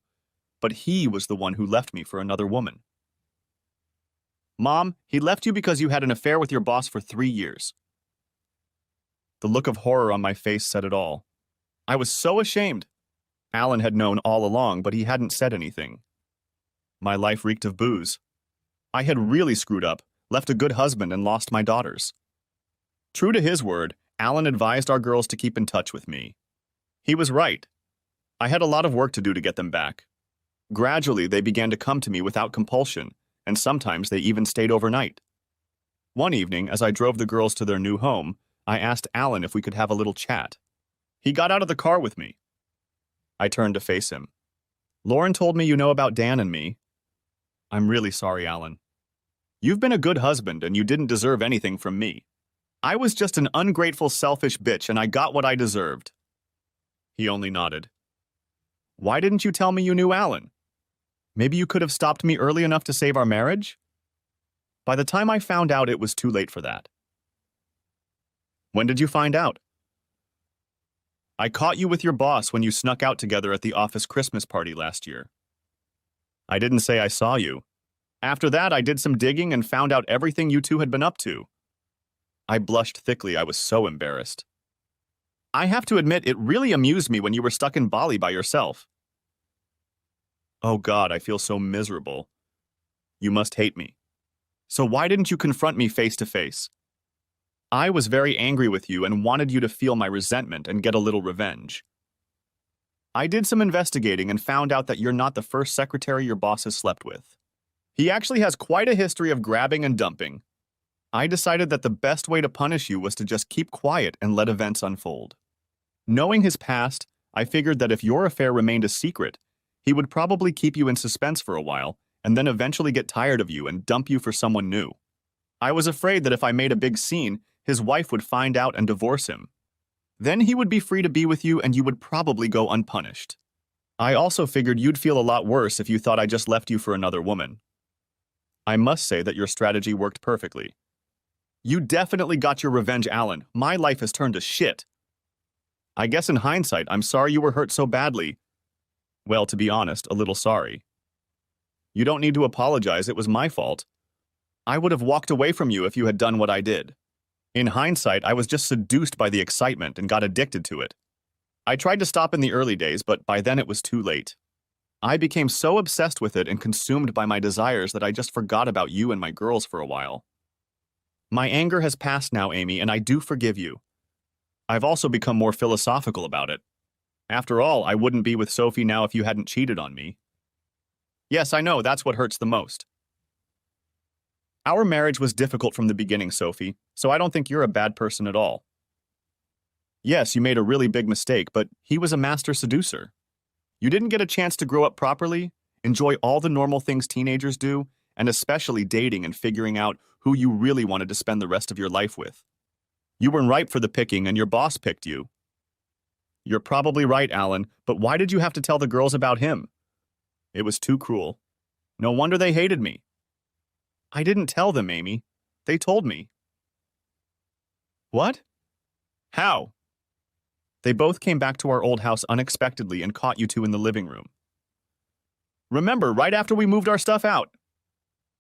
but he was the one who left me for another woman. Mom, he left you because you had an affair with your boss for 3 years. The look of horror on my face said it all. I was so ashamed. Alan had known all along, but he hadn't said anything. My life reeked of booze. I had really screwed up, left a good husband, and lost my daughters. True to his word, Alan advised our girls to keep in touch with me. He was right. I had a lot of work to do to get them back. Gradually, they began to come to me without compulsion, and sometimes they even stayed overnight. One evening, as I drove the girls to their new home, I asked Alan if we could have a little chat. He got out of the car with me. I turned to face him. Lauren told me you know about Dan and me. I'm really sorry, Alan. You've been a good husband and you didn't deserve anything from me. I was just an ungrateful, selfish bitch and I got what I deserved. He only nodded. Why didn't you tell me you knew Alan? Maybe you could have stopped me early enough to save our marriage? By the time I found out, it was too late for that. When did you find out? I caught you with your boss when you snuck out together at the office Christmas party last year. I didn't say I saw you. After that, I did some digging and found out everything you two had been up to. I blushed thickly. I was so embarrassed. I have to admit, it really amused me when you were stuck in Bali by yourself. Oh God, I feel so miserable. You must hate me. So why didn't you confront me face to face? I was very angry with you and wanted you to feel my resentment and get a little revenge. I did some investigating and found out that you're not the first secretary your boss has slept with. He actually has quite a history of grabbing and dumping. I decided that the best way to punish you was to just keep quiet and let events unfold. Knowing his past, I figured that if your affair remained a secret, he would probably keep you in suspense for a while and then eventually get tired of you and dump you for someone new. I was afraid that if I made a big scene, his wife would find out and divorce him. Then he would be free to be with you and you would probably go unpunished. I also figured you'd feel a lot worse if you thought I just left you for another woman. I must say that your strategy worked perfectly. You definitely got your revenge, Alan. My life has turned to shit. I guess in hindsight, I'm sorry you were hurt so badly. Well, to be honest, a little sorry. You don't need to apologize, it was my fault. I would have walked away from you if you had done what I did. In hindsight, I was just seduced by the excitement and got addicted to it. I tried to stop in the early days, but by then it was too late. I became so obsessed with it and consumed by my desires that I just forgot about you and my girls for a while. My anger has passed now, Amy, and I do forgive you. I've also become more philosophical about it. After all, I wouldn't be with Sophie now if you hadn't cheated on me. Yes, I know, that's what hurts the most. Our marriage was difficult from the beginning, Sophie, so I don't think you're a bad person at all. Yes, you made a really big mistake, but he was a master seducer. You didn't get a chance to grow up properly, enjoy all the normal things teenagers do, and especially dating and figuring out who you really wanted to spend the rest of your life with. You weren't ripe for the picking, and your boss picked you. You're probably right, Alan, but why did you have to tell the girls about him? It was too cruel. No wonder they hated me. I didn't tell them, Amy. They told me. What? How? They both came back to our old house unexpectedly and caught you two in the living room. Remember, right after we moved our stuff out.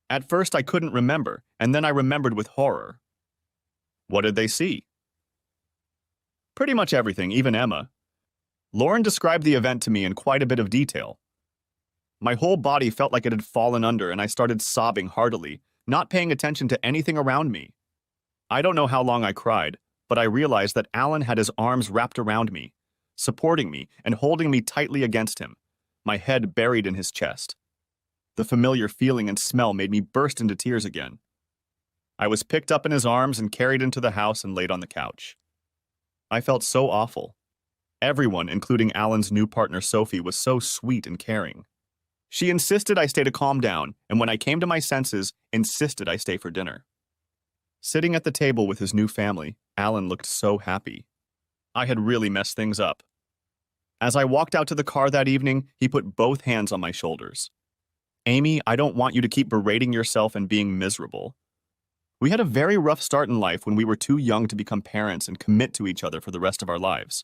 At first I couldn't remember, and then I remembered with horror. What did they see? Pretty much everything, even Emma. Lauren described the event to me in quite a bit of detail. My whole body felt like it had fallen under, and I started sobbing heartily, not paying attention to anything around me. I don't know how long I cried, but I realized that Alan had his arms wrapped around me, supporting me and holding me tightly against him, my head buried in his chest. The familiar feeling and smell made me burst into tears again. I was picked up in his arms and carried into the house and laid on the couch. I felt so awful. Everyone, including Alan's new partner Sophie, was so sweet and caring. She insisted I stay to calm down, and when I came to my senses, insisted I stay for dinner. Sitting at the table with his new family, Alan looked so happy. I had really messed things up. As I walked out to the car that evening, he put both hands on my shoulders. Amy, I don't want you to keep berating yourself and being miserable. We had a very rough start in life when we were too young to become parents and commit to each other for the rest of our lives.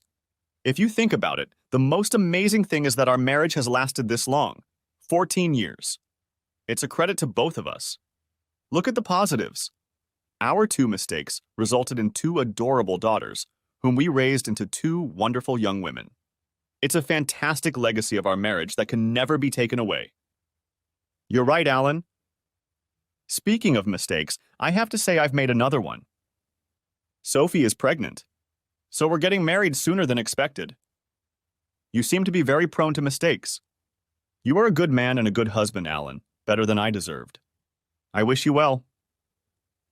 If you think about it, the most amazing thing is that our marriage has lasted this long, 14 years. It's a credit to both of us. Look at the positives. Our 2 mistakes resulted in 2 adorable daughters, whom we raised into 2 wonderful young women. It's a fantastic legacy of our marriage that can never be taken away. You're right, Alan. Speaking of mistakes, I have to say I've made another one. Sophie is pregnant, so we're getting married sooner than expected. You seem to be very prone to mistakes. You are a good man and a good husband, Alan, better than I deserved. I wish you well.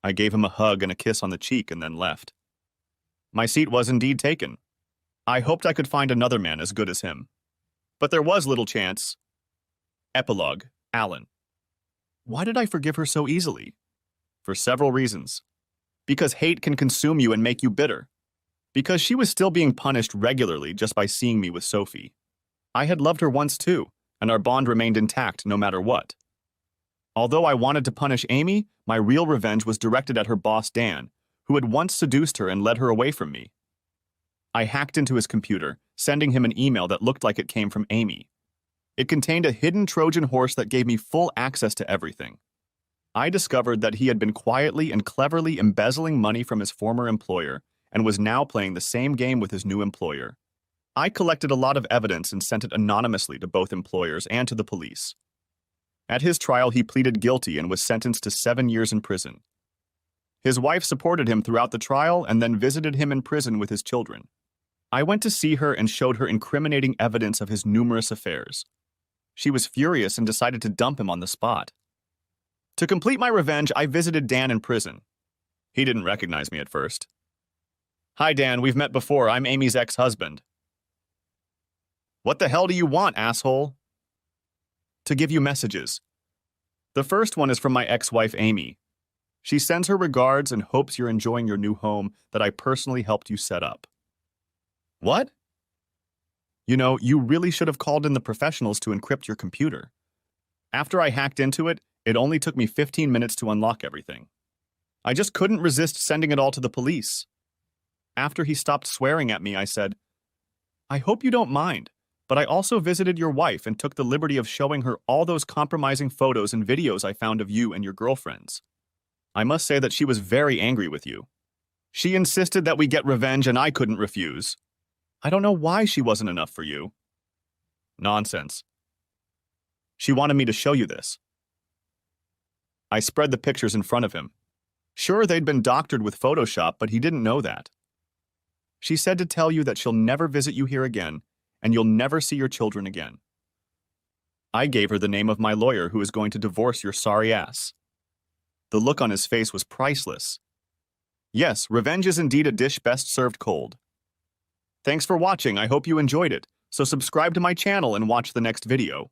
I gave him a hug and a kiss on the cheek and then left. My seat was indeed taken. I hoped I could find another man as good as him. But there was little chance. Epilogue, Alan. Why did I forgive her so easily? For several reasons. Because hate can consume you and make you bitter. Because she was still being punished regularly just by seeing me with Sophie. I had loved her once too, and our bond remained intact no matter what. Although I wanted to punish Amy, my real revenge was directed at her boss Dan, who had once seduced her and led her away from me. I hacked into his computer, sending him an email that looked like it came from Amy. It contained a hidden Trojan horse that gave me full access to everything. I discovered that he had been quietly and cleverly embezzling money from his former employer and was now playing the same game with his new employer. I collected a lot of evidence and sent it anonymously to both employers and to the police. At his trial, he pleaded guilty and was sentenced to 7 years in prison. His wife supported him throughout the trial and then visited him in prison with his children. I went to see her and showed her incriminating evidence of his numerous affairs. She was furious and decided to dump him on the spot. To complete my revenge, I visited Dan in prison. He didn't recognize me at first. Hi, Dan, we've met before. I'm Amy's ex-husband. What the hell do you want, asshole? To give you messages. The first one is from my ex-wife, Amy. She sends her regards and hopes you're enjoying your new home that I personally helped you set up. What? You know, you really should have called in the professionals to encrypt your computer. After I hacked into it, it only took me 15 minutes to unlock everything. I just couldn't resist sending it all to the police. After he stopped swearing at me, I said, I hope you don't mind, but I also visited your wife and took the liberty of showing her all those compromising photos and videos I found of you and your girlfriends. I must say that she was very angry with you. She insisted that we get revenge and I couldn't refuse. I don't know why she wasn't enough for you. Nonsense. She wanted me to show you this. I spread the pictures in front of him. Sure, they'd been doctored with Photoshop, but he didn't know that. She said to tell you that she'll never visit you here again, and you'll never see your children again. I gave her the name of my lawyer who is going to divorce your sorry ass. The look on his face was priceless. Yes, revenge is indeed a dish best served cold. Thanks for watching. I hope you enjoyed it. So subscribe to my channel and watch the next video.